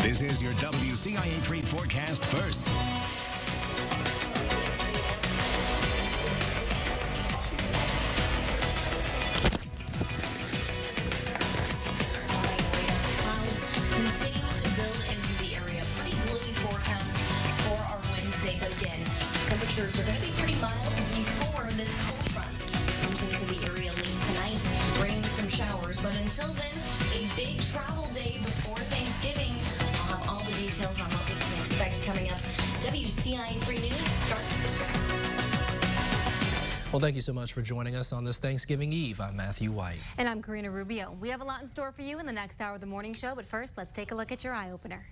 This is your WCIA-3 forecast first. Continues to build into the area. Pretty gloomy forecast for our Wednesday, but again, temperatures are going to be pretty mild before this cold front comes into the area late tonight, bringing some showers. But until then, a big travel day before Thanksgiving. I'll have all the details on what we can expect coming up. WCIA-3 News starts. Well, thank you so much for joining us on this Thanksgiving Eve. I'm Matthew White. And I'm Karina Rubio. We have a lot in store for you in the next hour of the morning show, but first, let's take a look at your eye opener.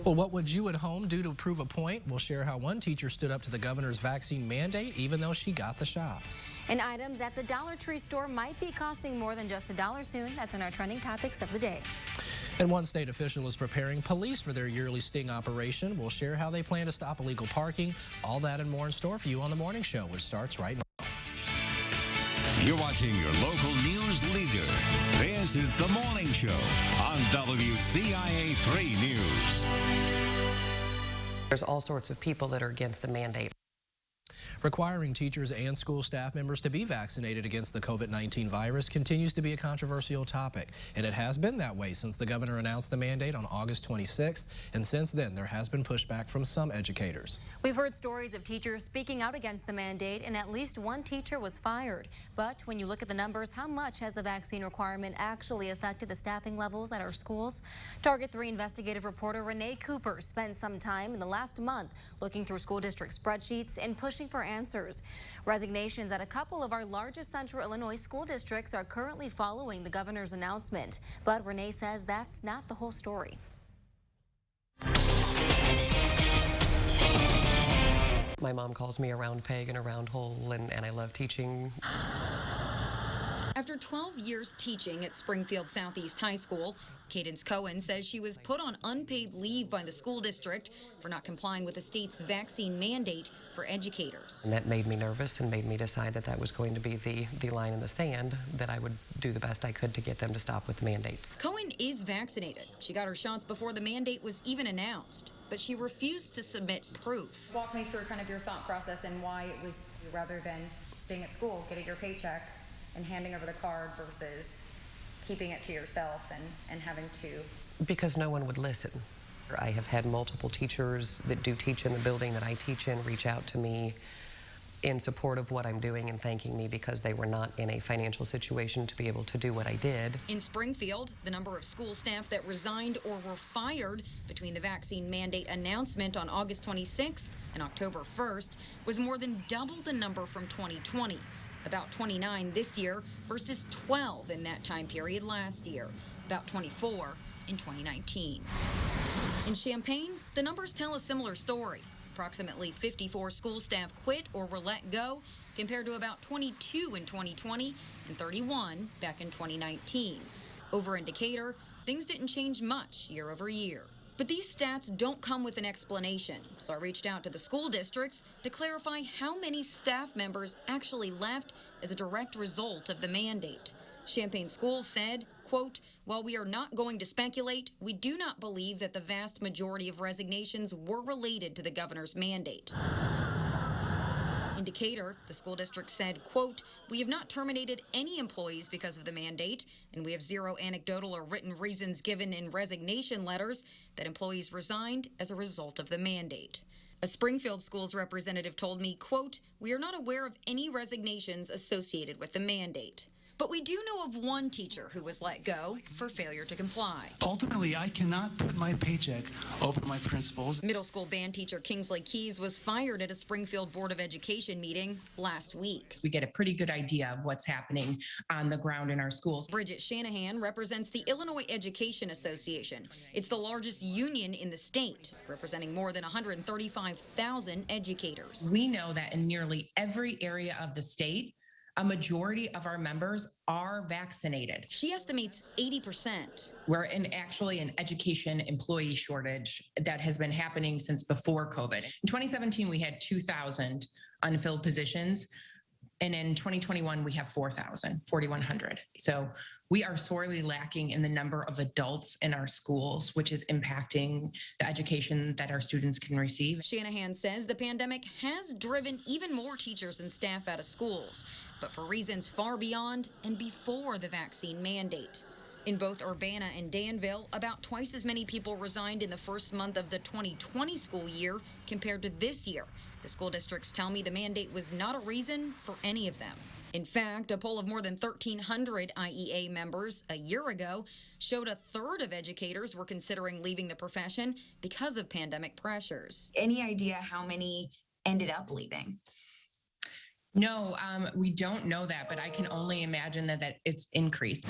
Well, what would you at home do to prove a point? We'll share how one teacher stood up to the governor's vaccine mandate, even though she got the shot. And items at the Dollar Tree store might be costing more than just $1 soon. That's in our trending topics of the day. And one state official is preparing police for their yearly sting operation. We'll share how they plan to stop illegal parking. All that and more in store for you on the morning show, which starts right now. You're watching your local news leader. This is The Morning Show on WCIA-3 News. There's all sorts of people that are against the mandate. Requiring teachers and school staff members to be vaccinated against the COVID-19 virus continues to be a controversial topic, and it has been that way since the governor announced the mandate on August 26th, and since then there has been pushback from some educators. We've heard stories of teachers speaking out against the mandate, and at least one teacher was fired. But when you look at the numbers, how much has the vaccine requirement actually affected the staffing levels at our schools? Target 3 investigative reporter Renee Cooper spent some time in the last month looking through school district spreadsheets and pushing for answers. Resignations at a couple of our largest central Illinois school districts are currently following the governor's announcement. But Renee says that's not the whole story. My mom calls me a round peg in a round hole, and I love teaching. After 12 years teaching at Springfield Southeast High School, Cadence Cohen says she was put on unpaid leave by the school district for not complying with the state's vaccine mandate for educators. And that made me nervous and made me decide that that was going to be the line in the sand, that I would do the best I could to get them to stop with the mandates. Cohen is vaccinated. She got her shots before the mandate was even announced, but she refused to submit proof. Walk me through kind of your thought process and why it was rather than staying at school, getting your paycheck, and handing over the card versus keeping it to yourself and having to. Because no one would listen. I have had multiple teachers that do teach in the building that I teach in reach out to me in support of what I'm doing and thanking me because they were not in a financial situation to be able to do what I did. In Springfield, the number of school staff that resigned or were fired between the vaccine mandate announcement on August 26th and October 1st was more than double the number from 2020. About 29 this year versus 12 in that time period last year, about 24 in 2019. In Champaign, the numbers tell a similar story. Approximately 54 school staff quit or were let go, compared to about 22 in 2020 and 31 back in 2019. Over in Decatur, things didn't change much year over year. But these stats don't come with an explanation, so I reached out to the school districts to clarify how many staff members actually left as a direct result of the mandate. Champaign Schools said, quote, "While we are not going to speculate, we do not believe that the vast majority of resignations were related to the governor's mandate." In Decatur, the school district said, quote, "We have not terminated any employees because of the mandate, and we have zero anecdotal or written reasons given in resignation letters that employees resigned as a result of the mandate." A Springfield Schools representative told me, quote, "We are not aware of any resignations associated with the mandate. But we do know of one teacher who was let go for failure to comply." Ultimately, I cannot put my paycheck over my principals. Middle school band teacher Kingsley Keys was fired at a Springfield Board of Education meeting last week. We get a pretty good idea of what's happening on the ground in our schools. Bridget Shanahan represents the Illinois Education Association. It's the largest union in the state, representing more than 135,000 educators. We know that in nearly every area of the state, a majority of our members are vaccinated. She estimates 80%. We're actually an education employee shortage that has been happening since before COVID. In 2017, we had 2,000 unfilled positions. And in 2021, we have 4,100. So we are sorely lacking in the number of adults in our schools, which is impacting the education that our students can receive. Shanahan says the pandemic has driven even more teachers and staff out of schools, but for reasons far beyond and before the vaccine mandate. In both Urbana and Danville, about twice as many people resigned in the first month of the 2020 school year compared to this year. The school districts tell me the mandate was not a reason for any of them. In fact, a poll of more than 1,300 IEA members a year ago showed a third of educators were considering leaving the profession because of pandemic pressures. Any idea how many ended up leaving? No, we don't know that, but I can only imagine that it's increased. A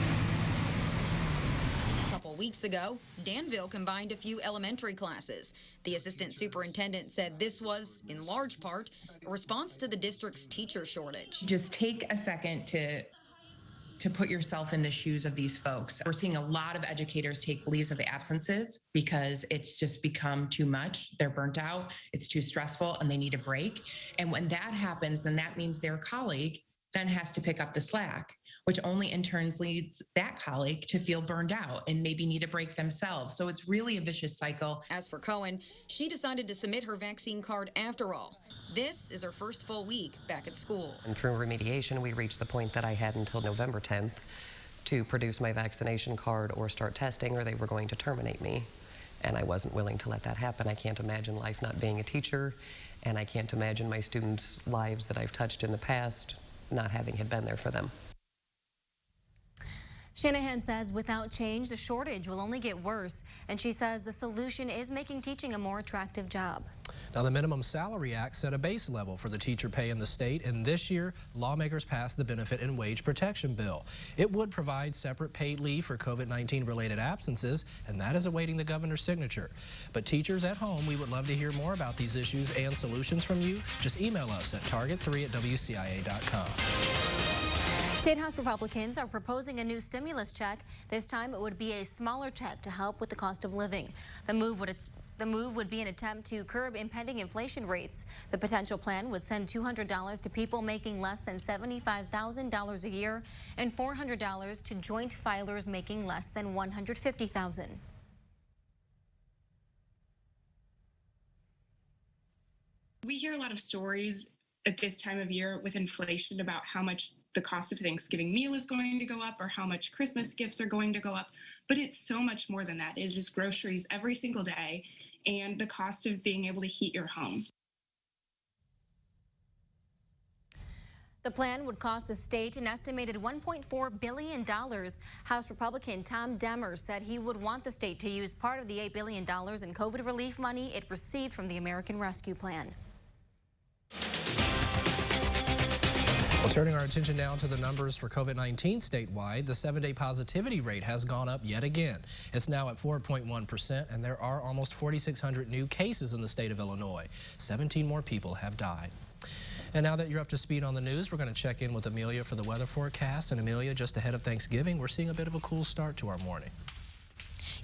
couple weeks ago, Danville combined a few elementary classes. The assistant superintendent said this was, in large part, a response to the district's teacher shortage. Just take a second to put yourself in the shoes of these folks. We're seeing a lot of educators take leaves of absences because it's just become too much. They're burnt out, it's too stressful, and they need a break. And when that happens, then that means their colleague then has to pick up the slack, which only in turn leads that colleague to feel burned out and maybe need a break themselves. So it's really a vicious cycle. As for Cohen, she decided to submit her vaccine card after all. This is her first full week back at school. And through remediation, we reached the point that I had until November 10th to produce my vaccination card or start testing, or they were going to terminate me. And I wasn't willing to let that happen. I can't imagine life not being a teacher, and I can't imagine my students' lives that I've touched in the past not having had been there for them. Shanahan says without change, the shortage will only get worse, and she says the solution is making teaching a more attractive job. Now, the Minimum Salary Act set a base level for the teacher pay in the state, and this year, lawmakers passed the Benefit and Wage Protection Bill. It would provide separate paid leave for COVID-19 related absences, and that is awaiting the governor's signature. But teachers at home, we would love to hear more about these issues and solutions from you. Just email us at target3@WCIA.com. State House Republicans are proposing a new stimulus check. This time it would be a smaller check to help with the cost of living. The move would be an attempt to curb impending inflation rates. The potential plan would send $200 to people making less than $75,000 a year and $400 to joint filers making less than $150,000. We hear a lot of stories at this time of year with inflation about how much the cost of a Thanksgiving meal is going to go up or how much Christmas gifts are going to go up. But it's so much more than that. It is groceries every single day and the cost of being able to heat your home. The plan would cost the state an estimated $1.4 billion. House Republican Tom Demers said he would want the state to use part of the $8 billion in COVID relief money it received from the American Rescue Plan. Well, turning our attention now to the numbers for COVID-19 statewide, the 7-day positivity rate has gone up yet again. It's now at 4.1%, and there are almost 4,600 new cases in the state of Illinois. 17 more people have died. And now that you're up to speed on the news, we're going to check in with Amelia for the weather forecast. And Amelia, just ahead of Thanksgiving, we're seeing a bit of a cool start to our morning.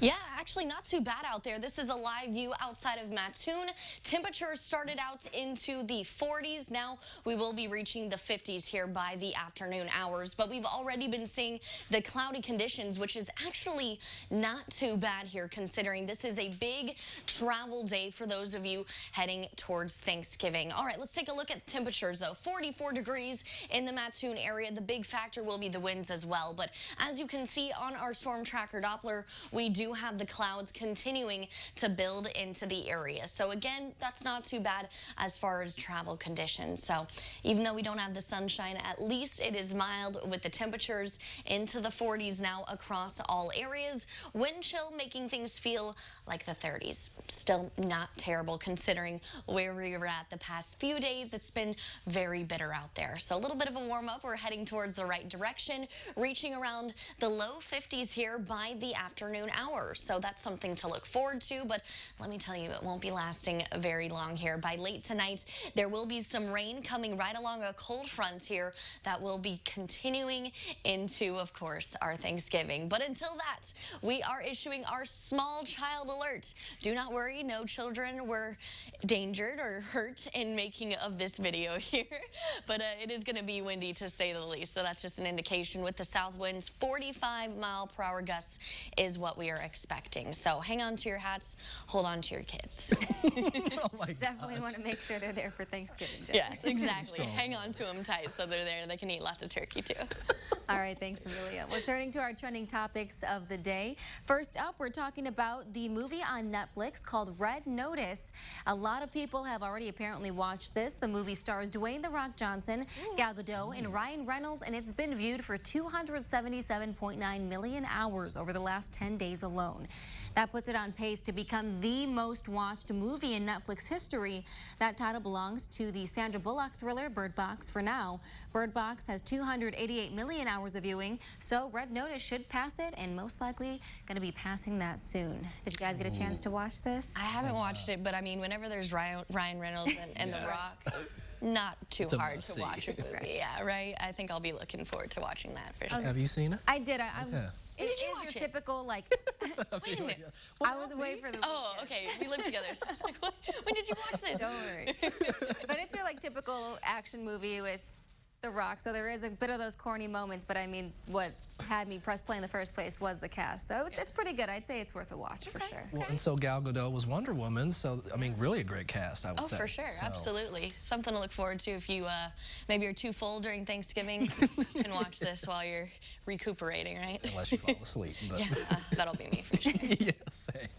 Yeah, actually not too bad out there. This is a live view outside of Mattoon. Temperatures started out into the 40s. Now we will be reaching the 50s here by the afternoon hours. But we've already been seeing the cloudy conditions, which is actually not too bad here, considering this is a big travel day for those of you heading towards Thanksgiving. All right, let's take a look at temperatures, though. 44 degrees in the Mattoon area. The big factor will be the winds as well. But as you can see on our storm tracker Doppler, we do have the clouds continuing to build into the area. So again, that's not too bad as far as travel conditions. So even though we don't have the sunshine, at least it is mild with the temperatures into the 40s now across all areas. Wind chill making things feel like the 30s. Still not terrible considering where we were at the past few days. It's been very bitter out there. So a little bit of a warm up. We're heading towards the right direction, reaching around the low 50s here by the afternoon hours. hours. So that's something to look forward to, but let me tell you, it won't be lasting very long here. By late tonight, there will be some rain coming right along a cold front here that will be continuing into, of course, our Thanksgiving. But until that, we are issuing our small child alert. Do not worry, no children were endangered or hurt in making of this video here, but it is going to be windy to say the least. So that's just an indication. With the south winds, 45-mile-per-hour gusts is what we are expecting. So hang on to your hats, hold on to your kids. Oh my Definitely want to make sure they're there for Thanksgiving Day. Yes, exactly. Hang on to them tight so they're there. They can eat lots of turkey too. All right, thanks, Amelia. We're turning to our trending topics of the day. First up, we're talking about the movie on Netflix called Red Notice. A lot of people have already apparently watched this. The movie stars Dwayne "The Rock" Johnson, Gal Gadot, and Ryan Reynolds, and it's been viewed for 277.9 million hours over the last 10 days alone. That puts it on pace to become the most watched movie in Netflix history. That title belongs to the Sandra Bullock thriller Bird Box for now. Bird Box has 288 million hours of viewing, so Red Notice should pass it, and most likely going to be passing that soon. Did you guys get a chance to watch this? I haven't watched it, but I mean, whenever there's Ryan Reynolds and The Rock, not too hard to watch a movie. Yeah, right? I think I'll be looking forward to watching that for sure. Have you seen it? I did. Okay. It Did you is watch your it? typical, like... Wait a minute. I was away for the weekend. Oh, okay. We live together. So I was like, what? When did you watch this? Don't worry. But it's your, like, typical action movie with The Rock, so there is a bit of those corny moments, but I mean, what had me press play in the first place was the cast. So it's pretty good. I'd say it's worth a watch for sure. Well, and so Gal Gadot was Wonder Woman, so, I mean, really a great cast, I would say. Oh, for sure. So. Absolutely. Something to look forward to if you maybe you're too full during Thanksgiving. You can watch this while you're recuperating, right? Unless you fall asleep. But. Yeah, that'll be me for sure. Yeah, same.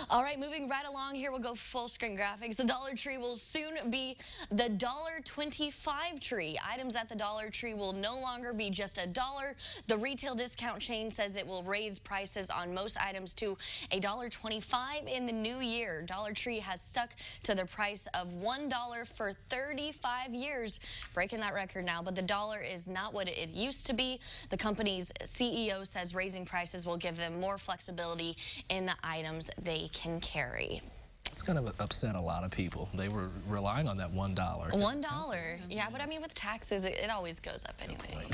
All right, moving right along here, we'll go full screen graphics. The Dollar Tree will soon be the $1.25 tree. Items at the Dollar Tree will no longer be just $1. The retail discount chain says it will raise prices on most items to $1.25 in the new year. Dollar Tree has stuck to the price of $1 for 35 years, breaking that record now. But the dollar is not what it used to be. The company's CEO says raising prices will give them more flexibility in the items they can carry. It's kind of upset a lot of people. They were relying on that $1. $1, yeah, but I mean with taxes, it always goes up anyway.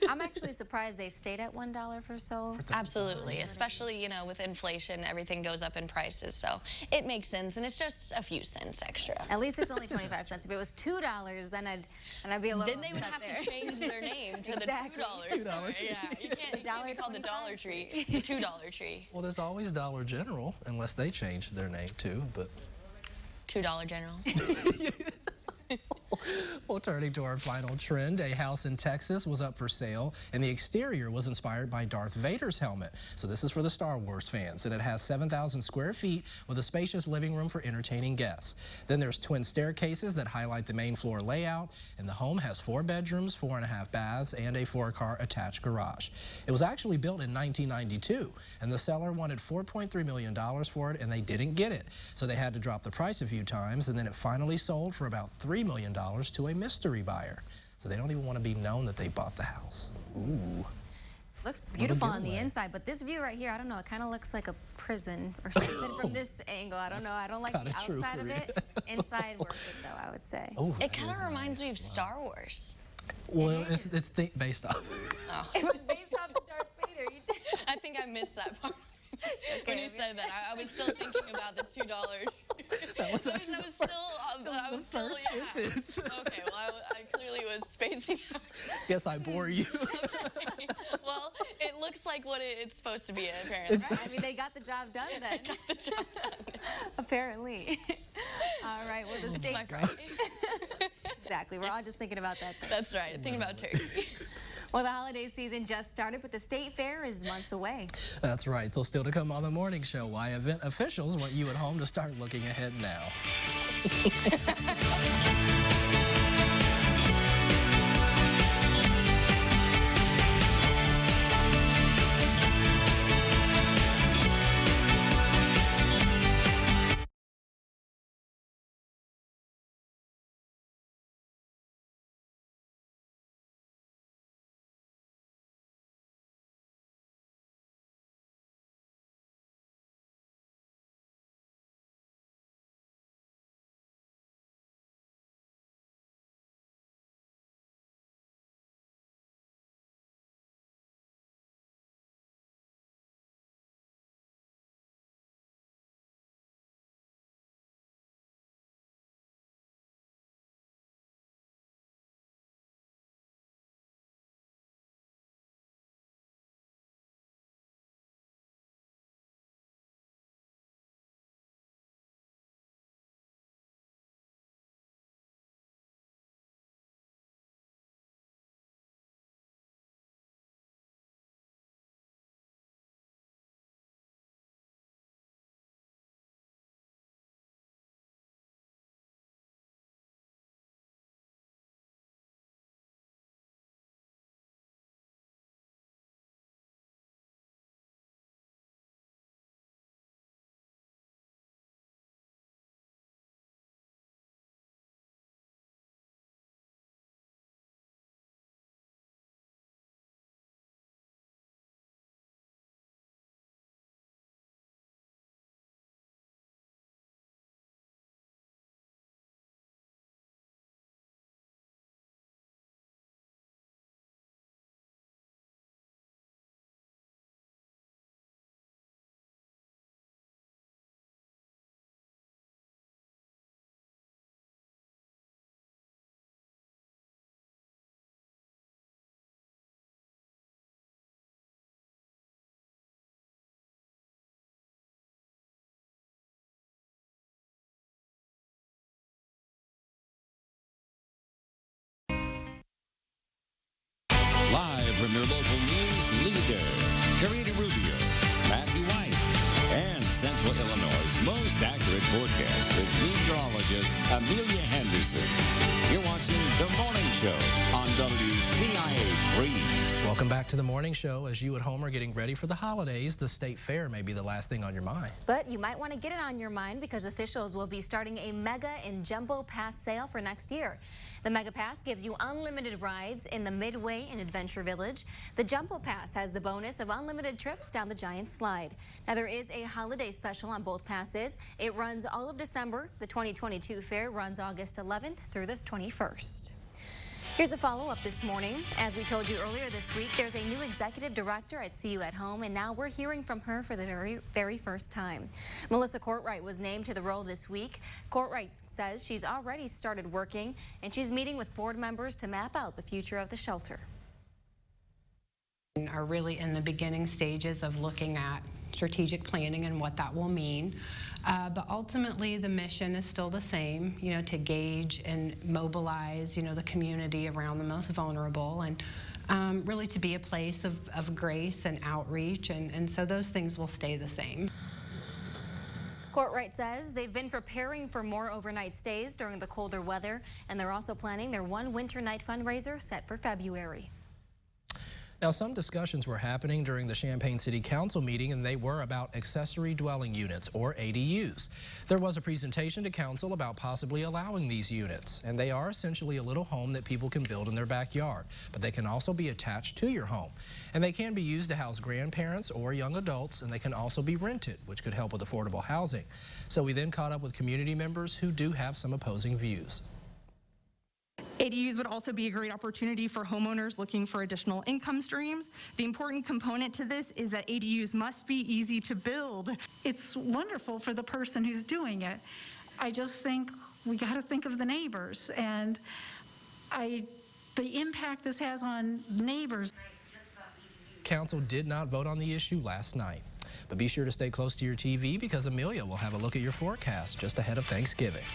I'm actually surprised they stayed at $1 for so. Absolutely, especially, you know, with inflation, everything goes up in prices, so it makes sense, and it's just a few cents extra. At least it's only 25 cents. If it was $2, then I'd be a little. Then they would have to change their name to Exactly. the $2. Yeah, you can't be called the Dollar Tree, the $2 tree. Well, there's always Dollar General, unless they change their name too. But $2 General. Well, turning to our final trend, a house in Texas was up for sale, and the exterior was inspired by Darth Vader's helmet. So this is for the Star Wars fans, and it has 7,000 square feet with a spacious living room for entertaining guests. Then there's twin staircases that highlight the main floor layout, and the home has 4 bedrooms, 4.5 baths, and a 4-car attached garage. It was actually built in 1992, and the seller wanted $4.3 million for it, and they didn't get it. So they had to drop the price a few times, and then it finally sold for about $3 million to a mystery buyer. So they don't even want to be known that they bought the house. Ooh. Looks beautiful on the inside, but this view right here, I don't know, it kind of looks like a prison or something from this angle. I don't know. I don't like the outside of it. Inside worth it, though, I would say. Oh, it kind of reminds me of Star Wars. Well, it's based off. Oh. It was based off of Darth Vader. You did. I think I missed that part. Okay, when you said that, I was still thinking about the $2. That was actually that was still, sentence. Okay, well, I clearly was spacing out. Guess I bore you. Okay. Well, it looks like what it's supposed to be, apparently. Right? I mean, they got the job done then. Got the job done. Apparently. All right, well, the state... Exactly, we're all just thinking about that. That's right, thinking about turkey. Well, the holiday season just started, but the state fair is months away. That's right. So still to come on the morning show, why event officials want you at home to start looking ahead now. Live from your local news leader, Karina Rubio, Matthew White, and Central Illinois' most accurate forecast with meteorologist Amelia Henderson. You're watching The Morning Show on WCIA-3. Welcome back to The Morning Show. As you at home are getting ready for the holidays, the state fair may be the last thing on your mind. But you might want to get it on your mind because officials will be starting a Mega and Jumbo Pass sale for next year. The Mega Pass gives you unlimited rides in the Midway and Adventure Village. The Jumbo Pass has the bonus of unlimited trips down the Giant Slide. Now, there is a holiday special on both passes. It runs all of December. The 2022 fair runs August 11th through the 21st. Here's a follow-up this morning. As we told you earlier this week, there's a new executive director at See You at Home, and now we're hearing from her for the very first time. Melissa Courtwright was named to the role this week. Courtwright says she's already started working, and she's meeting with board members to map out the future of the shelter. Are really in the beginning stages of looking at strategic planning and what that will mean. But ultimately, the mission is still the same, to gauge and mobilize, the community around the most vulnerable, and really to be a place of grace and outreach, and so those things will stay the same. Courtwright says they've been preparing for more overnight stays during the colder weather, and they're also planning their one winter night fundraiser set for February. Now, some discussions were happening during the Champaign City Council meeting, and they were about accessory dwelling units, or ADUs. There was a presentation to council about possibly allowing these units, and they are essentially a little home that people can build in their backyard, but they can also be attached to your home. And they can be used to house grandparents or young adults, and they can also be rented, which could help with affordable housing. So we then caught up with community members who do have some opposing views. ADUs would also be a great opportunity for homeowners looking for additional income streams. The important component to this is that ADUs must be easy to build. It's wonderful for the person who's doing it. I just think we got to think of the neighbors and the impact this has on neighbors. Council did not vote on the issue last night. But be sure to stay close to your TV because Amelia will have a look at your forecast just ahead of Thanksgiving.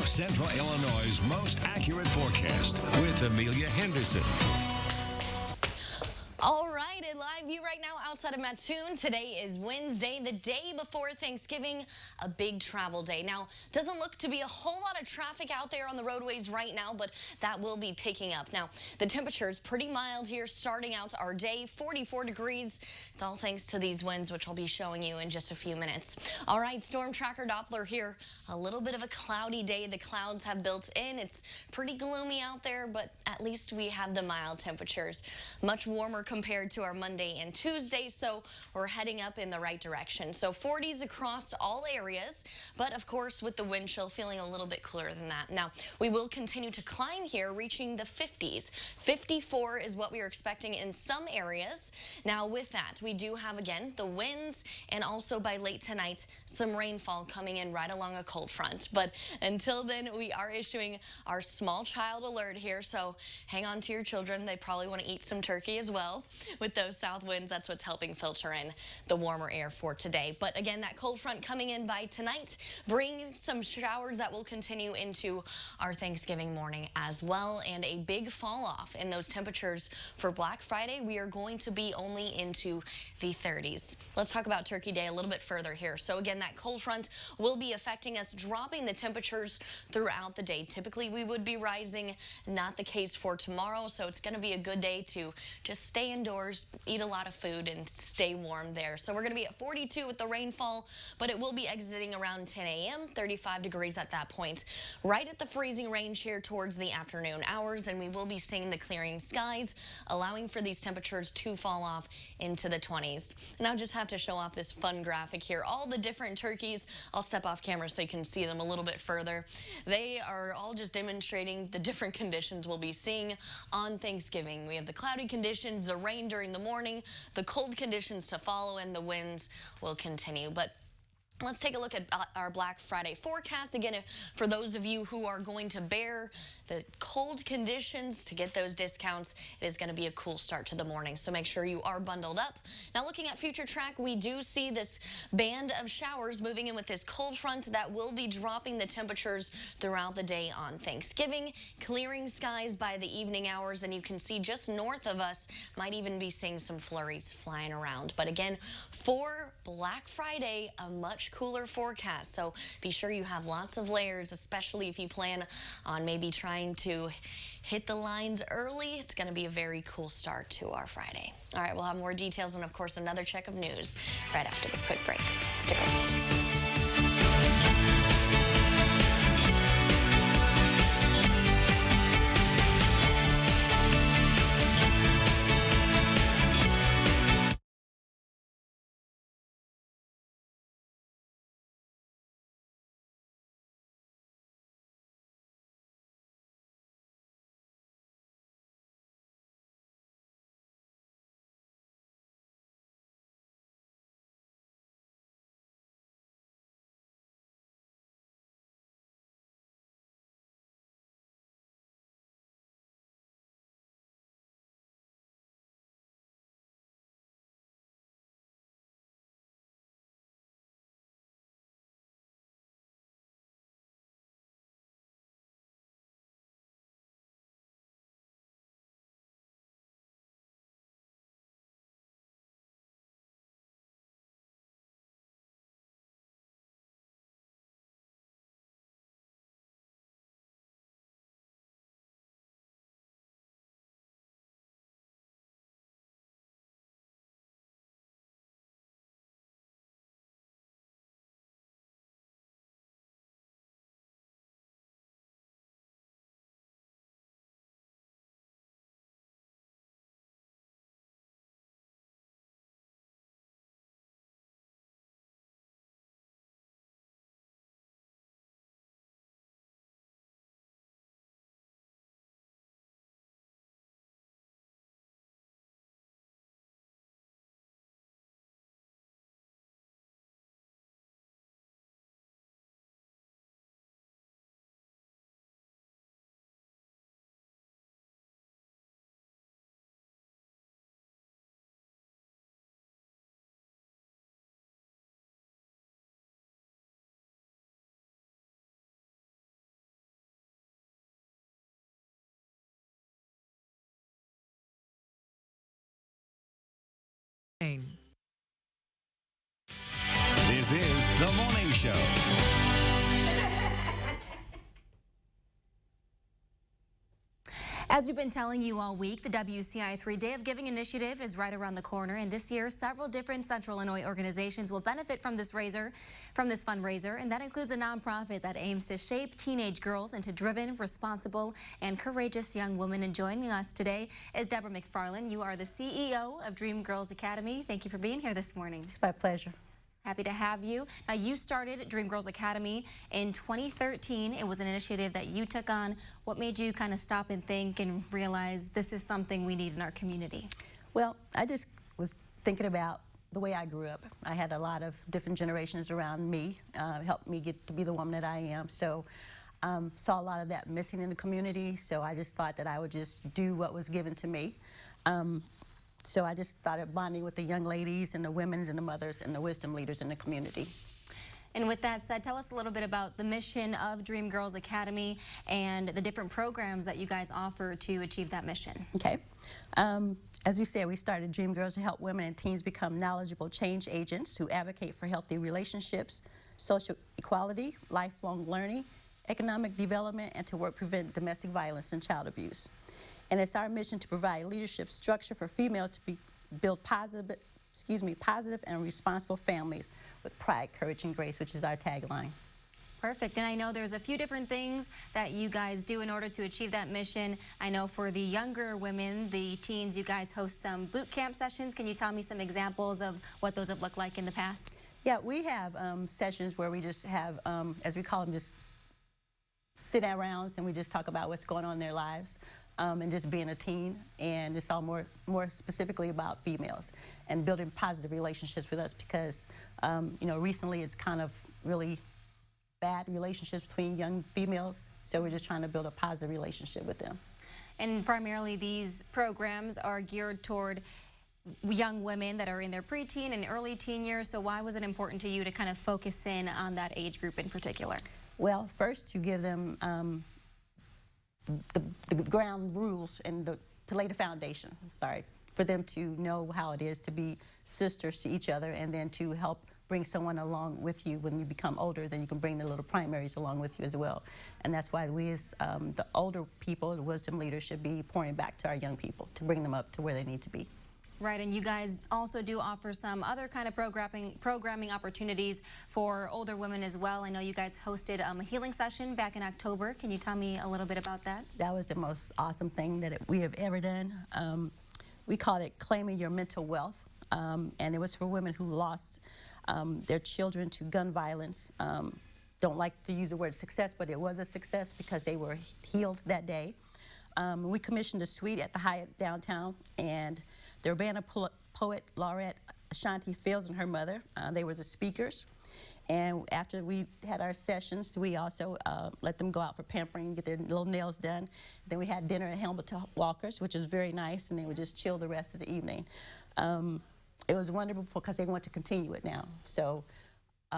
Central Illinois' most accurate forecast with Amelia Henderson. All right, a live view right now outside of Mattoon. Today is Wednesday, the day before Thanksgiving, a big travel day. Now, doesn't look to be a whole lot of traffic out there on the roadways right now, but that will be picking up. Now, the temperature is pretty mild here, starting out our day, 44 degrees. It's all thanks to these winds, which I'll be showing you in just a few minutes. All right, storm tracker Doppler here. A little bit of a cloudy day. The clouds have built in. It's pretty gloomy out there, but at least we have the mild temperatures. Much warmer compared to our Monday and Tuesday, so we're heading up in the right direction. So 40s across all areas, but of course with the wind chill feeling a little bit cooler than that. Now, we will continue to climb here, reaching the 50s. 54 is what we are expecting in some areas. Now with that, we do have again the winds and also by late tonight some rainfall coming in right along a cold front. But until then, we are issuing our small child alert here, so hang on to your children. They probably want to eat some turkey as well. With those south winds, that's what's helping filter in the warmer air for today. But again, that cold front coming in by tonight, bringing some showers that will continue into our Thanksgiving morning as well, and a big fall off in those temperatures for Black Friday. We are going to be only into the 30s. Let's talk about Turkey Day a little bit further here. So again, that cold front will be affecting us, dropping the temperatures throughout the day. Typically, we would be rising, not the case for tomorrow, so it's going to be a good day to just stay indoors, eat a lot of food, and stay warm there. So we're going to be at 42 with the rainfall, but it will be exiting around 10 a.m., 35 degrees at that point. Right at the freezing range here towards the afternoon hours, and we will be seeing the clearing skies, allowing for these temperatures to fall off into the 20s. And I'll just have to show off this fun graphic here. All the different turkeys, I'll step off camera so you can see them a little bit further. They are all just demonstrating the different conditions we'll be seeing on Thanksgiving. We have the cloudy conditions, the rain during the morning, the cold conditions to follow, and the winds will continue. But let's take a look at our Black Friday forecast. Again, for those of you who are going to bear the cold conditions to get those discounts, it is going to be a cool start to the morning, so make sure you are bundled up. Now, looking at future track, we do see this band of showers moving in with this cold front that will be dropping the temperatures throughout the day on Thanksgiving, clearing skies by the evening hours, and you can see just north of us, might even be seeing some flurries flying around. But again, for Black Friday, a much cooler forecast, so be sure you have lots of layers, especially if you plan on maybe trying to hit the lines early. It's going to be a very cool start to our Friday. All right, we'll have more details and, of course, another check of news right after this quick break. Stick around. same. This is The Morning Show. As we've been telling you all week, the WCIA-3 Day of Giving initiative is right around the corner, and this year several different Central Illinois organizations will benefit from this fundraiser, and that includes a nonprofit that aims to shape teenage girls into driven, responsible, and courageous young women. And joining us today is Deborah Mcfarland. You are the CEO of Dream Girls Academy. Thank you for being here this morning. It's my pleasure. Happy to have you. Now, you started Dream Girls Academy in 2013. It was an initiative that you took on. What made you kind of stop and think and realize this is something we need in our community? Well, I just was thinking about the way I grew up. I had a lot of different generations around me, helped me get to be the woman that I am. So saw a lot of that missing in the community. So I just thought that I would just do what was given to me. So I just started bonding with the young ladies and the women and the mothers and the wisdom leaders in the community. And with that said, tell us a little bit about the mission of Dream Girls Academy and the different programs that you guys offer to achieve that mission. Okay. As we said, we started Dream Girls to help women and teens become knowledgeable change agents who advocate for healthy relationships, social equality, lifelong learning, economic development, and to work prevent domestic violence and child abuse. And it's our mission to provide leadership structure for females to build positive and responsible families with pride, courage, and grace, which is our tagline. Perfect. And I know there's a few different things that you guys do in order to achieve that mission. I know for the younger women, the teens, you guys host some boot camp sessions. Can you tell me some examples of what those have looked like in the past? Yeah, we have sessions where we just have, as we call them, just sit-down rounds, and we just talk about what's going on in their lives. And just being a teen, and it's all more specifically about females and building positive relationships with us because, you know, recently it's kind of really bad relationships between young females, so we're just trying to build a positive relationship with them. And primarily these programs are geared toward young women that are in their preteen and early teen years, so why was it important to you to kind of focus in on that age group in particular? Well, first to give them the ground rules and to lay the foundation, for them to know how it is to be sisters to each other, and then to help bring someone along with you when you become older. Then you can bring the little primaries along with you as well. And that's why we as the older people, the wisdom leaders, should be pouring back to our young people to bring them up to where they need to be. Right, and you guys also do offer some other kind of programming opportunities for older women as well. I know you guys hosted a healing session back in October. Can you tell me a little bit about that? That was the most awesome thing that we have ever done. We called it Claiming Your Mental Wealth, and it was for women who lost their children to gun violence. Don't like to use the word success, but it was a success because they were healed that day. We commissioned a suite at the Hyatt downtown, and the Urbana poet laureate Ashanti Fields and her mother, they were the speakers. And after we had our sessions, we also let them go out for pampering, get their little nails done. Then we had dinner at Hamilton Walker's, which was very nice, and they would just chill the rest of the evening. It was wonderful because they want to continue it now. So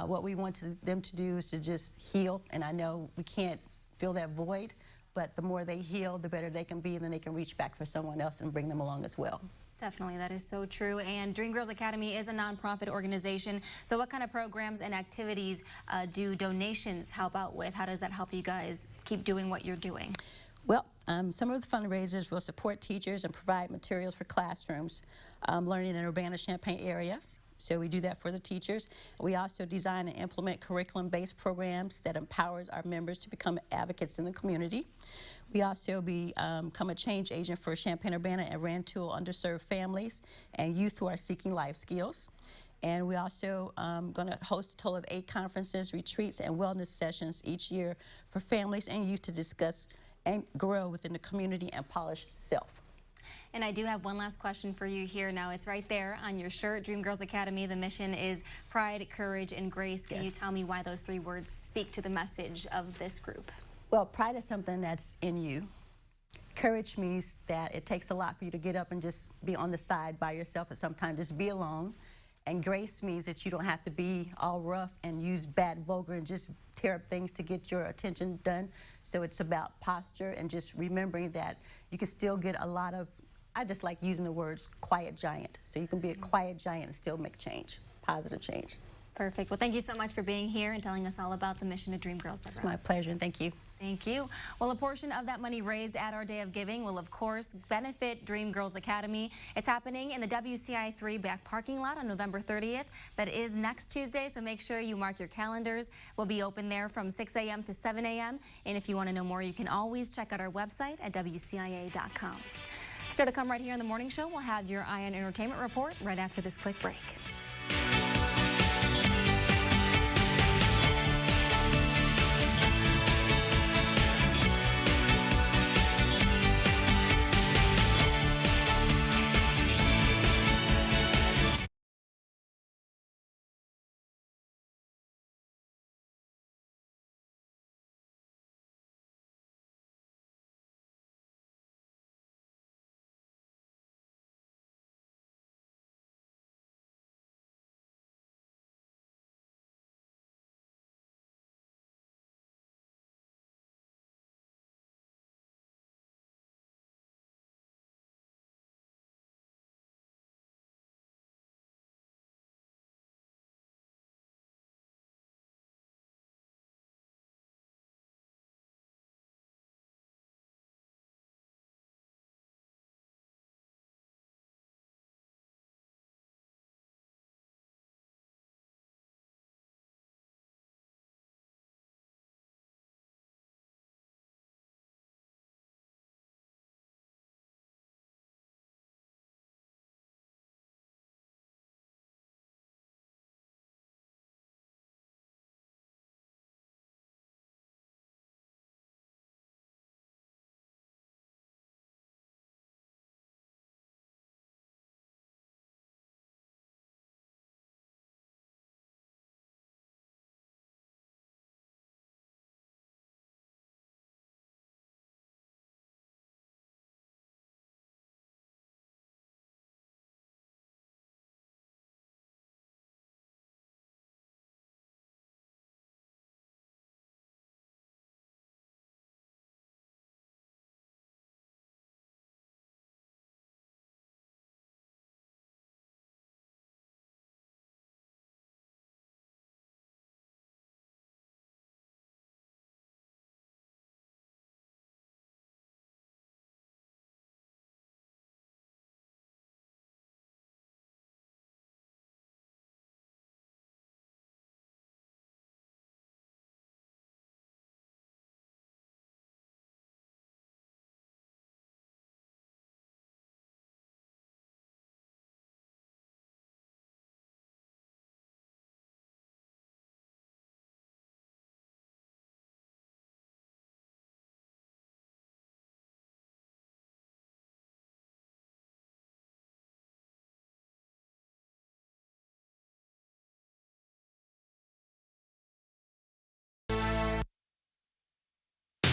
what we want them to do is to just heal, and I know we can't fill that void, but the more they heal, the better they can be, and then they can reach back for someone else and bring them along as well. Definitely, that is so true. And Dream Girls Academy is a nonprofit organization. So what kind of programs and activities do donations help out with? How does that help you guys keep doing what you're doing? Well, some of the fundraisers will support teachers and provide materials for classrooms learning in Urbana-Champaign areas. So we do that for the teachers. We also design and implement curriculum-based programs that empowers our members to become advocates in the community. We also become a change agent for Champaign-Urbana and Rantoul underserved families and youth who are seeking life skills. And we also going to host a total of 8 conferences, retreats, and wellness sessions each year for families and youth to discuss and grow within the community and polish self. And I do have one last question for you here. Now, it's right there on your shirt, Dream Girls Academy. The mission is pride, courage, and grace. Can you tell me why those 3 words speak to the message of this group? Well, pride is something that's in you. Courage means that it takes a lot for you to get up and just be on the side by yourself, and sometimes just be alone. And grace means that you don't have to be all rough and use bad vulgar and just tear up things to get your attention done. So it's about posture and just remembering that you can still get a lot of I just like using the words quiet giant. So you can be a quiet giant and still make change, positive change. Perfect. Well, thank you so much for being here and telling us all about the mission of Dream Girls, Deborah. It's my pleasure, and thank you. Thank you. Well, a portion of that money raised at our Day of Giving will, of course, benefit Dream Girls Academy. It's happening in the WCIA-3 back parking lot on November 30th. That is next Tuesday, so make sure you mark your calendars. We'll be open there from 6 a.m. to 7 a.m. And if you want to know more, you can always check out our website at WCIA.com. Still to come right here on the morning show, we'll have your ION Entertainment Report right after this quick break.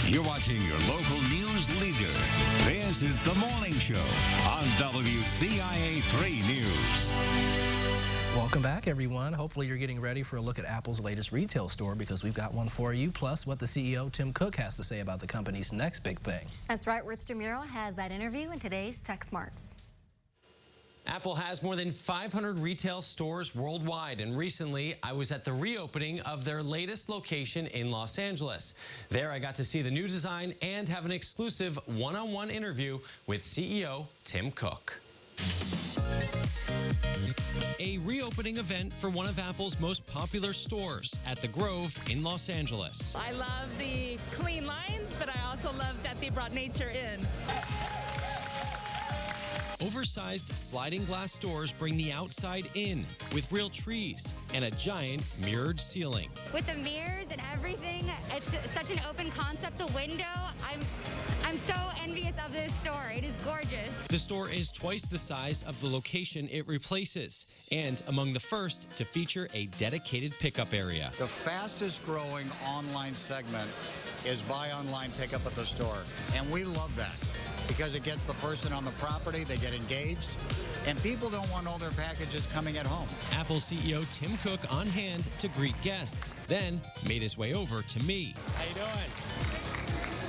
You're watching your local news leader. This is The Morning Show on WCIA-3 News. Welcome back, everyone. Hopefully you're getting ready for a look at Apple's latest retail store because we've got one for you, plus what the CEO, Tim Cook, has to say about the company's next big thing. That's right. Rich DeMuro has that interview in today's Tech Smart. Apple has more than 500 retail stores worldwide, and recently I was at the reopening of their latest location in Los Angeles. There I got to see the new design and have an exclusive one-on-one interview with CEO Tim Cook. A reopening event for one of Apple's most popular stores at the Grove in Los Angeles. I love the clean lines, but I also love that they brought nature in. Oversized sliding glass doors bring the outside in with real trees and a giant mirrored ceiling. With the mirrors and everything, it's such an open concept. The window, I'm so envious of this store. It is gorgeous. The store is twice the size of the location it replaces and among the first to feature a dedicated pickup area. The fastest growing online segment is buy online, pickup at the store. And we love that because it gets the person on the property, they get engaged, and people don't want all their packages coming at home. Apple CEO Tim Cook on hand to greet guests, then made his way over to me. How you doing?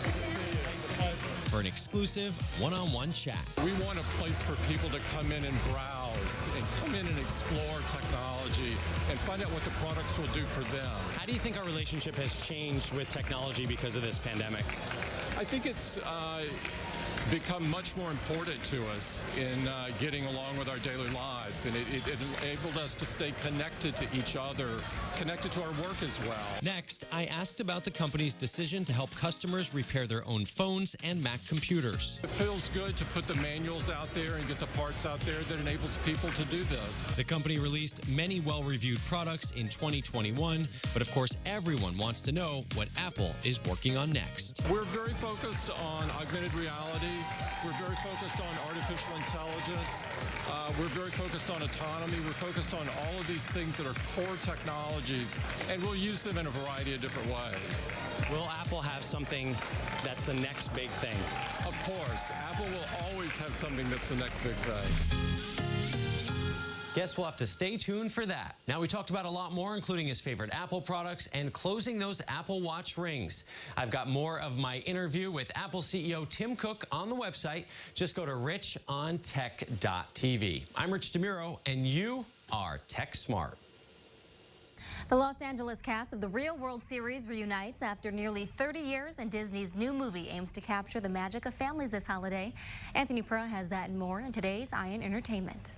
Good to see you. Pleasure. for an exclusive one-on-one chat. We want a place for people to come in and browse and come in and explore technology and find out what the products will do for them. How do you think our relationship has changed with technology because of this pandemic? I think it's become much more important to us in getting along with our daily lives, and it enabled us to stay connected to each other, connected to our work as well. Next, I asked about the company's decision to help customers repair their own phones and Mac computers. It feels good to put the manuals out there and get the parts out there that enables people to do this. The company released many well-reviewed products in 2021, but of course everyone wants to know what Apple is working on next. We're very focused on augmented reality. We're very focused on artificial intelligence. We're very focused on autonomy. We're focused on all of these things that are core technologies, and we'll use them in a variety of different ways. Will Apple have something that's the next big thing? Of course. Apple will always have something that's the next big thing. Guess we'll have to stay tuned for that. Now, we talked about a lot more, including his favorite Apple products and closing those Apple Watch rings. I've got more of my interview with Apple CEO Tim Cook on the website. Just go to richontech.tv. I'm Rich DeMuro, and you are Tech Smart. The Los Angeles cast of the Real World series reunites after nearly 30 years, and Disney's new movie aims to capture the magic of families this holiday. Anthony Pura has that and more in today's ION Entertainment.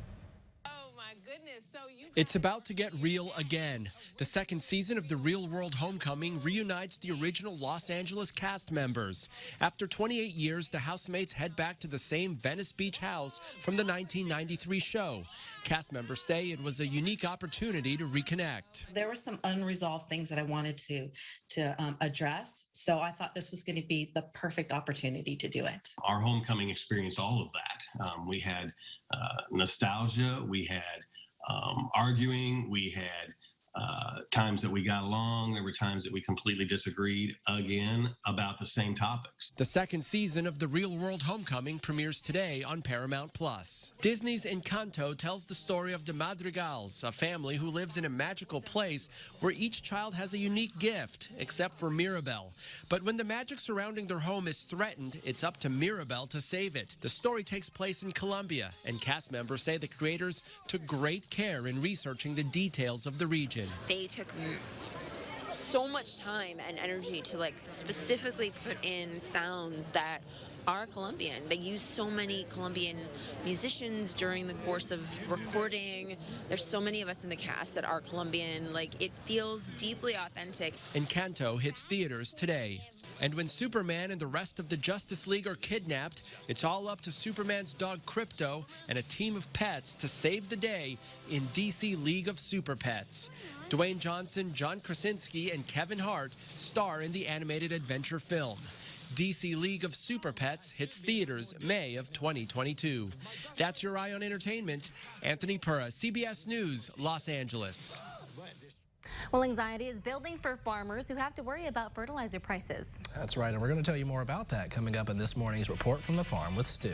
It's about to get real again. The second season of The Real World Homecoming reunites the original Los Angeles cast members. After 28 years, the housemates head back to the same Venice Beach house from the 1993 show. Cast members say it was a unique opportunity to reconnect. There were some unresolved things that I wanted to address, so I thought this was going to be the perfect opportunity to do it. Our homecoming experienced all of that. We had nostalgia, we had arguing, we had times that we got along, there were times that we completely disagreed, again, about the same topics. The second season of The Real World Homecoming premieres today on Paramount+. Disney's Encanto tells the story of the Madrigals, a family who lives in a magical place where each child has a unique gift, except for Mirabel. But when the magic surrounding their home is threatened, it's up to Mirabel to save it. The story takes place in Colombia, and cast members say the creators took great care in researching the details of the region. They took so much time and energy to specifically put in sounds that are Colombian. They use so many Colombian musicians during the course of recording. There's so many of us in the cast that are Colombian. It feels deeply authentic. Encanto hits theaters today. And when Superman and the rest of the Justice League are kidnapped, it's all up to Superman's dog Krypto and a team of pets to save the day in DC League of Super Pets. Dwayne Johnson, John Krasinski, and Kevin Hart star in the animated adventure film. DC League of Super Pets hits theaters May of 2022. That's your eye on entertainment. Anthony Pura, CBS News, Los Angeles. Well, anxiety is building for farmers who have to worry about fertilizer prices. That's right, and we're going to tell you more about that coming up in this morning's Report from the Farm with Stu.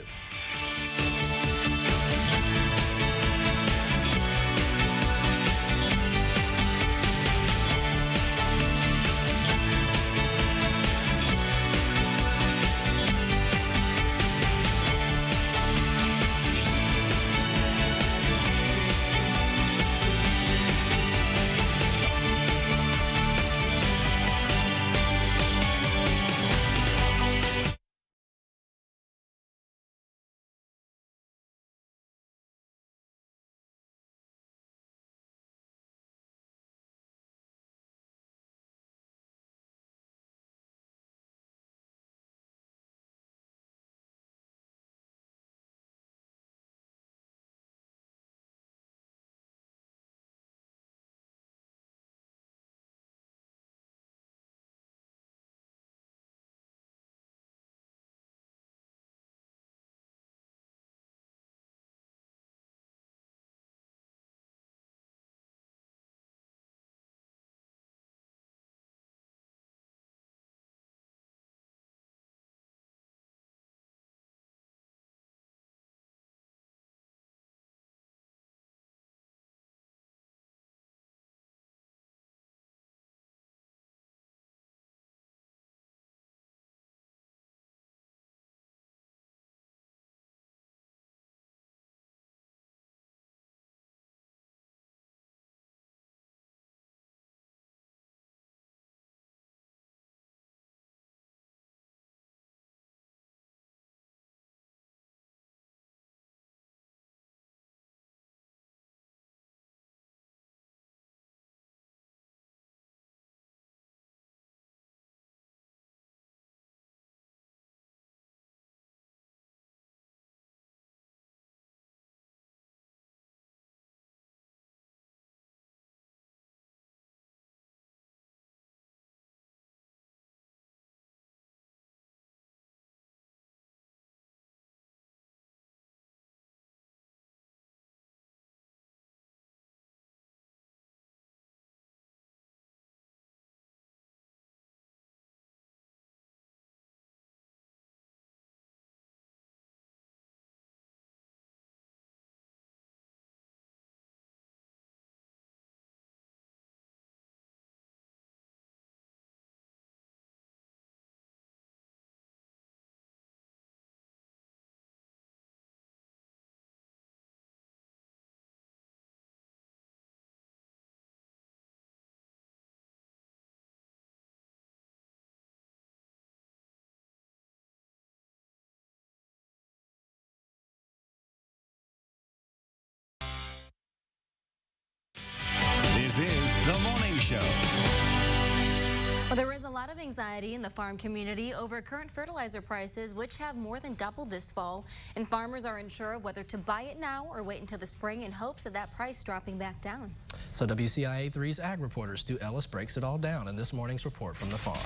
There is a lot of anxiety in the farm community over current fertilizer prices, which have more than doubled this fall, and farmers are unsure of whether to buy it now or wait until the spring in hopes of that price dropping back down. So WCIA-3's ag reporter Stu Ellis breaks it all down in this morning's report from the farm.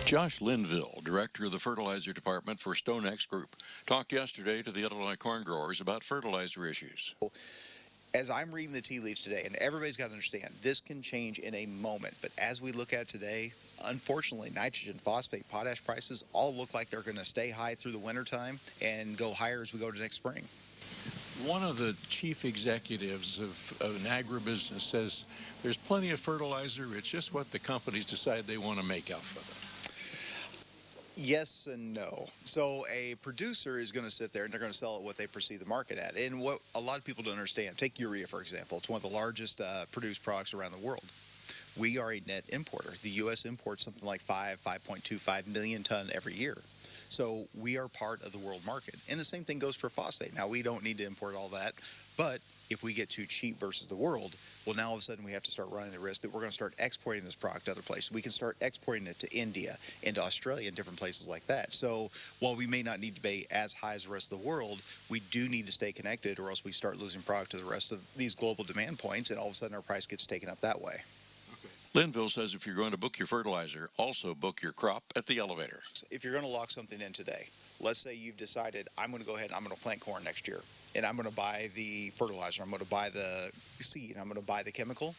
Josh Linville, director of the fertilizer department for StoneX Group, talked yesterday to the Illinois corn growers about fertilizer issues. As I'm reading the tea leaves today, and everybody's got to understand, this can change in a moment. But as we look at today, unfortunately, nitrogen, phosphate, potash prices all look like they're going to stay high through the wintertime and go higher as we go to next spring. One of the chief executives of an agribusiness says there's plenty of fertilizer. It's just what the companies decide they want to make off of it. Yes and no. So a producer is going to sit there and they're going to sell it what they perceive the market at. And what a lot of people don't understand, take urea, for example. It's one of the largest produced products around the world. We are a net importer. The U.S. imports something like 5.25 million ton every year. So we are part of the world market. And the same thing goes for phosphate. Now, we don't need to import all that, but if we get too cheap versus the world, well, now all of a sudden we have to start running the risk that we're going to start exporting this product to other places. We can start exporting it to India, into Australia, and different places like that. So while we may not need to be as high as the rest of the world, we do need to stay connected, or else we start losing product to the rest of these global demand points, and all of a sudden our price gets taken up that way. Linville says if you're going to book your fertilizer, also book your crop at the elevator. If you're going to lock something in today, let's say you've decided, I'm going to go ahead and I'm going to plant corn next year, and I'm going to buy the fertilizer, I'm going to buy the seed, I'm going to buy the chemical,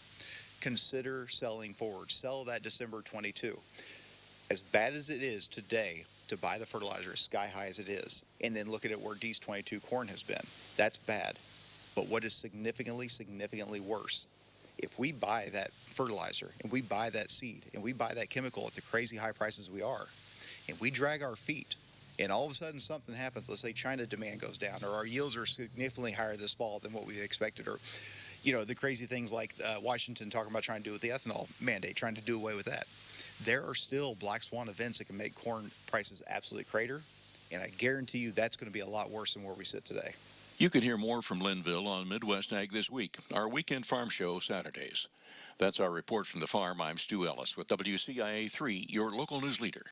consider selling forward. Sell that December 22. As bad as it is today to buy the fertilizer, as sky high as it is, and then look at it where D's 22 corn has been, that's bad. But what is significantly worse, if we buy that fertilizer and we buy that seed and we buy that chemical at the crazy high prices we are, and we drag our feet, and all of a sudden something happens, let's say China demand goes down, or our yields are significantly higher this fall than what we expected, or the crazy things like Washington talking about trying to do with the ethanol mandate, trying to do away with that. There are still black swan events that can make corn prices absolutely crater, and I guarantee you that's going to be a lot worse than where we sit today. You can hear more from Linville on Midwest Ag This Week, our weekend farm show Saturdays. That's our report from the farm. I'm Stu Ellis with WCIA-3, your local news leader.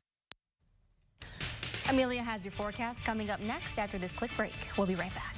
Amelia has your forecast coming up next after this quick break. We'll be right back.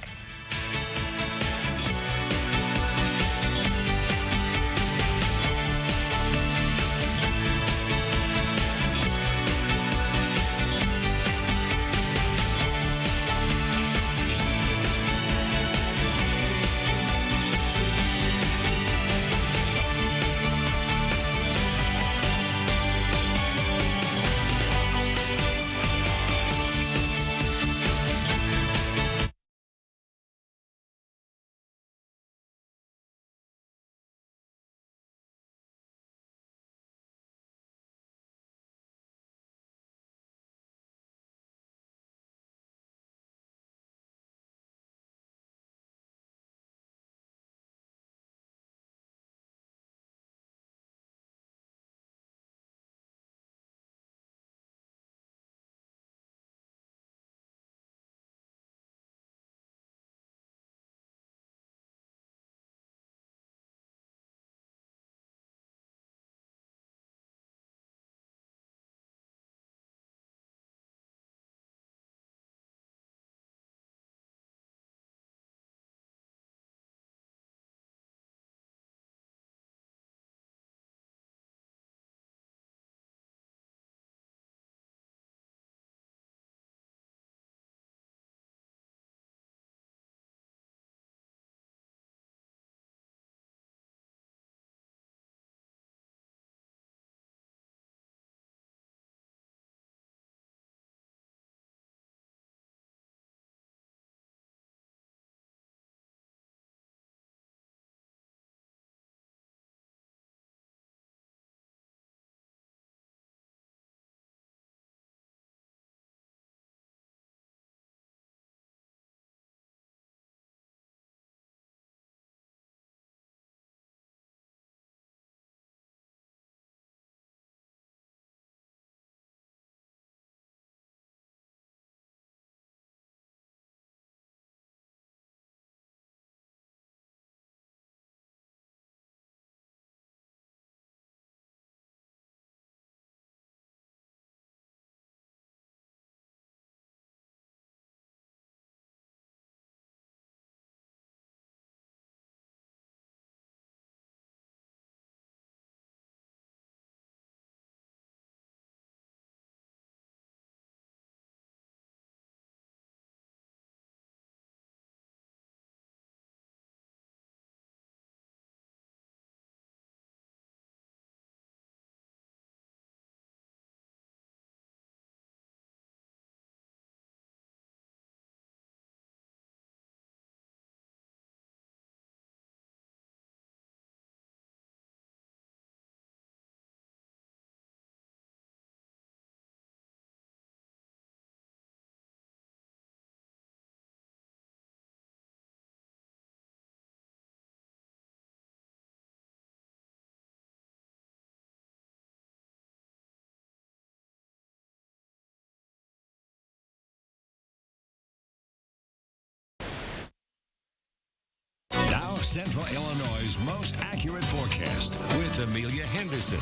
Central Illinois' most accurate forecast with Amelia Henderson.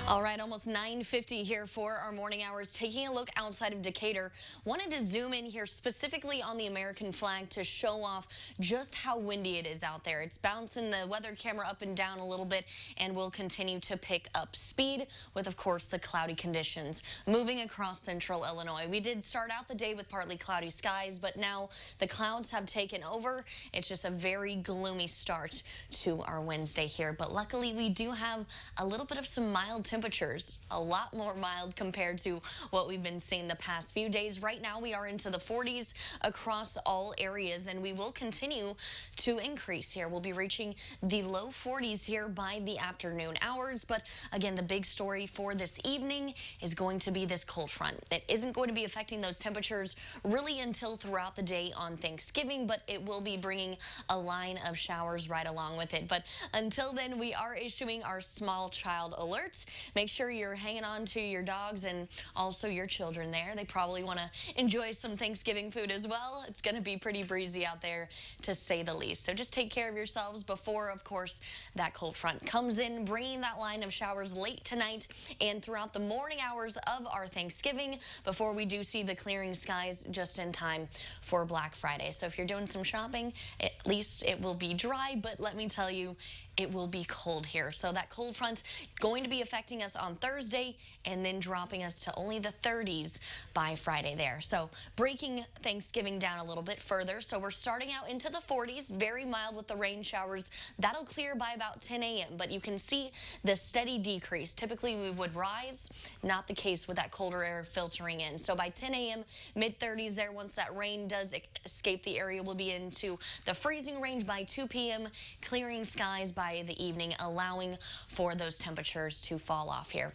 All right, almost 9:50 here for our morning hours. Taking a look outside of Decatur. Wanted to zoom in here specifically on the American flag to show off just how windy it is out there. It's bouncing the weather camera up and down a little bit and will continue to pick up speed with, of course, the cloudy conditions moving across central Illinois. We did start out the day with partly cloudy skies, but now the clouds have taken over. It's just a very gloomy start to our Wednesday here. But luckily, we do have a little bit of some mild temperatures, a lot more mild compared to what we've been seeing the past few days. Right now we are into the 40s across all areas, and we will continue to increase here. We'll be reaching the low 40s here by the afternoon hours. But again, the big story for this evening is going to be this cold front. It isn't going to be affecting those temperatures really until throughout the day on Thanksgiving, but it will be bringing a line of showers right along with it. But until then, we are issuing our small child alerts. Make sure you're hanging on to your dogs and also your children there. They probably want to enjoy some Thanksgiving food as well. It's going to be pretty breezy out there, to say the least. So just take care of yourselves before, of course, that cold front comes in, bringing that line of showers late tonight and throughout the morning hours of our Thanksgiving before we do see the clearing skies just in time for Black Friday. So if you're doing some shopping, at least it will be dry, but let me tell you, it will be cold here. So that cold front going to be affecting us on Thursday and then dropping us to only the 30s by Friday there. So breaking Thanksgiving down a little bit further. So we're starting out into the 40s, very mild with the rain showers. That'll clear by about 10 a.m. But you can see the steady decrease. Typically we would rise, not the case with that colder air filtering in. So by 10 a.m., mid-30s there. Once that rain does escape the area, we'll be into the freezing range by 2 p.m., clearing skies by the evening, allowing for those temperatures to fall off here.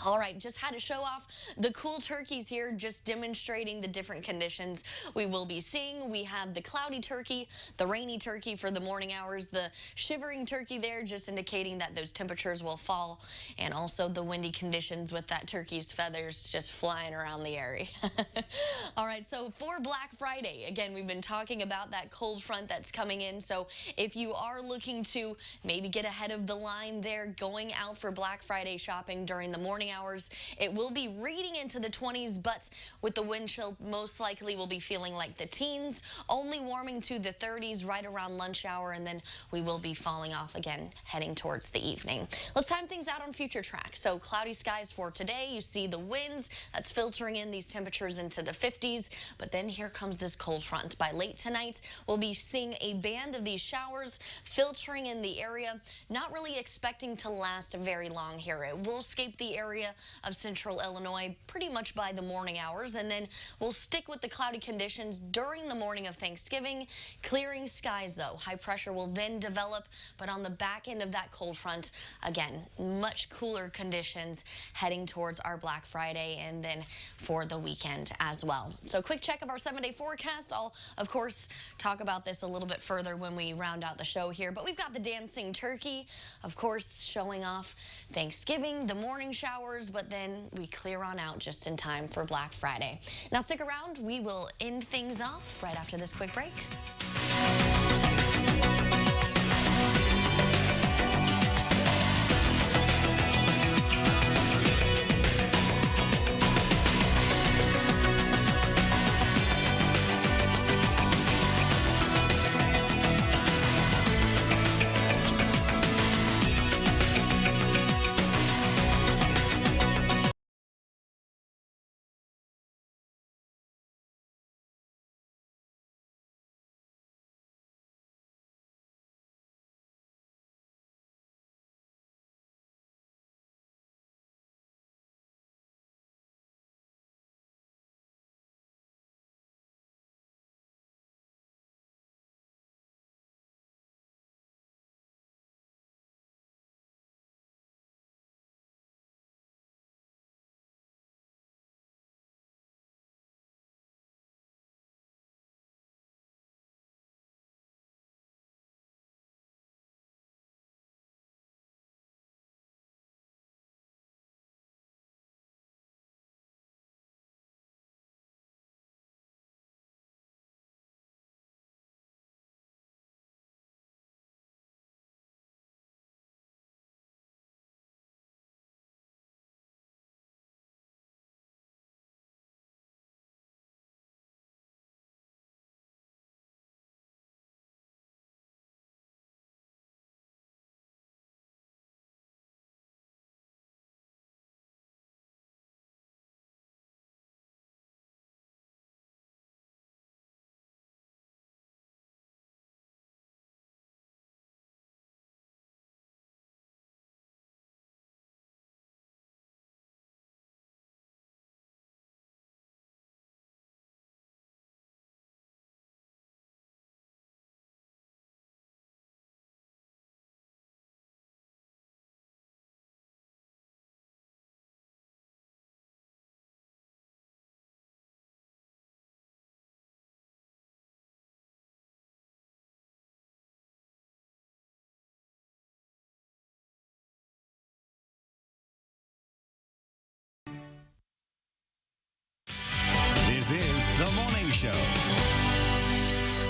All right, just had to show off the cool turkeys here, just demonstrating the different conditions we will be seeing. We have the cloudy turkey, the rainy turkey for the morning hours, the shivering turkey there, just indicating that those temperatures will fall, and also the windy conditions with that turkey's feathers just flying around the area. All right, so for Black Friday, again, we've been talking about that cold front that's coming in. So if you are looking to maybe get ahead of the line there, going out for Black Friday shopping during the morning hours, it will be reading into the 20s, but with the wind chill, most likely we'll be feeling like the teens, only warming to the 30s right around lunch hour, and then we will be falling off again heading towards the evening. Let's time things out on future track. So cloudy skies for today. You see the winds that's filtering in these temperatures into the 50s, but then here comes this cold front. By late tonight, we'll be seeing a band of these showers filtering in the area, not really expecting to last very long here. It will escape the area of central Illinois pretty much by the morning hours, and then we'll stick with the cloudy conditions during the morning of Thanksgiving. Clearing skies, though. High pressure will then develop, but on the back end of that cold front, again, much cooler conditions heading towards our Black Friday and then for the weekend as well. So quick check of our 7-day forecast. I'll, of course, talk about this a little bit further when we round out the show here, but we've got the dancing turkey, of course, showing off Thanksgiving, the morning showers, but then we clear on out just in time for Black Friday. Now stick around. We will end things off right after this quick break.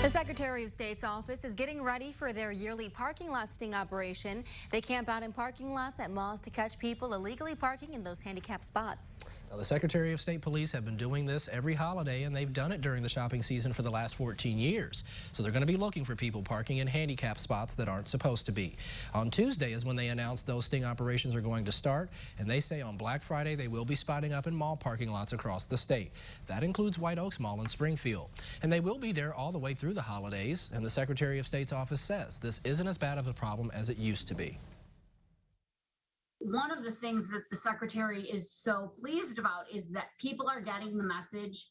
The Secretary of State's office is getting ready for their yearly parking lot sting operation. They camp out in parking lots at malls to catch people illegally parking in those handicapped spots. Now, the Secretary of State Police have been doing this every holiday, and they've done it during the shopping season for the last 14 years. So they're going to be looking for people parking in handicapped spots that aren't supposed to be. On Tuesday is when they announced those sting operations are going to start, and they say on Black Friday they will be spotting up in mall parking lots across the state. That includes White Oaks Mall in Springfield. And they will be there all the way through the holidays, and the Secretary of State's office says this isn't as bad of a problem as it used to be. One of the things that the secretary is so pleased about is that people are getting the message,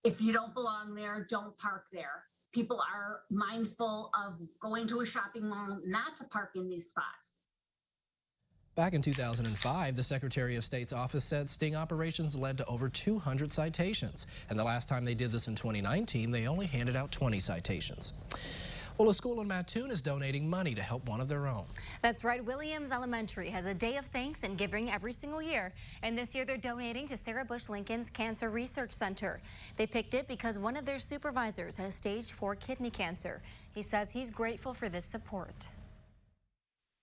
if you don't belong there, don't park there. People are mindful of going to a shopping mall not to park in these spots. Back in 2005, the Secretary of State's office said sting operations led to over 200 citations. And the last time they did this in 2019, they only handed out 20 citations. Well, a school in Mattoon is donating money to help one of their own. That's right. Williams Elementary has a day of thanks and giving every single year. And this year they're donating to Sarah Bush Lincoln's Cancer Research Center. They picked it because one of their supervisors has stage 4 kidney cancer. He says he's grateful for this support.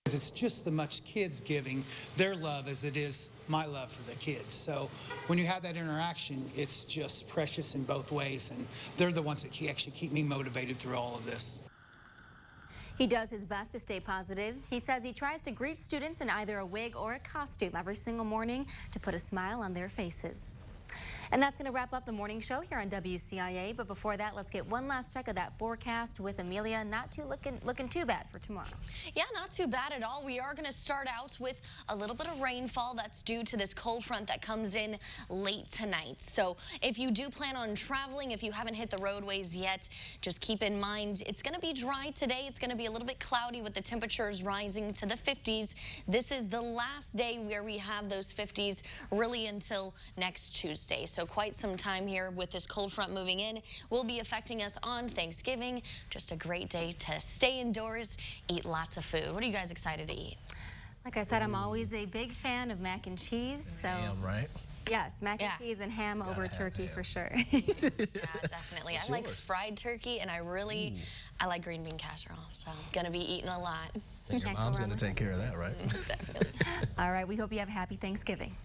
It's just as much kids giving their love as it is my love for the kids. So when you have that interaction, it's just precious in both ways. And they're the ones that actually keep me motivated through all of this. He does his best to stay positive. He says he tries to greet students in either a wig or a costume every single morning to put a smile on their faces. And that's going to wrap up the morning show here on WCIA. But before that, let's get one last check of that forecast with Amelia. Not too looking too bad for tomorrow. Yeah, not too bad at all. We are going to start out with a little bit of rainfall that's due to this cold front that comes in late tonight. So if you do plan on traveling, if you haven't hit the roadways yet, just keep in mind it's going to be dry today. It's going to be a little bit cloudy with the temperatures rising to the 50s. This is the last day where we have those 50s really until next Tuesday. So quite some time here with this cold front moving in will be affecting us on Thanksgiving. Just a great day to stay indoors, eat lots of food. What are you guys excited to eat? Like I said, I'm always a big fan of mac and cheese. So Ham, right? Yes, mac and cheese and ham over turkey for sure. Yeah, definitely. I like fried turkey, and I like green bean casserole. So I'm gonna be eating a lot. Your mom's gonna take care of that, right? Definitely. All right, we hope you have a happy Thanksgiving.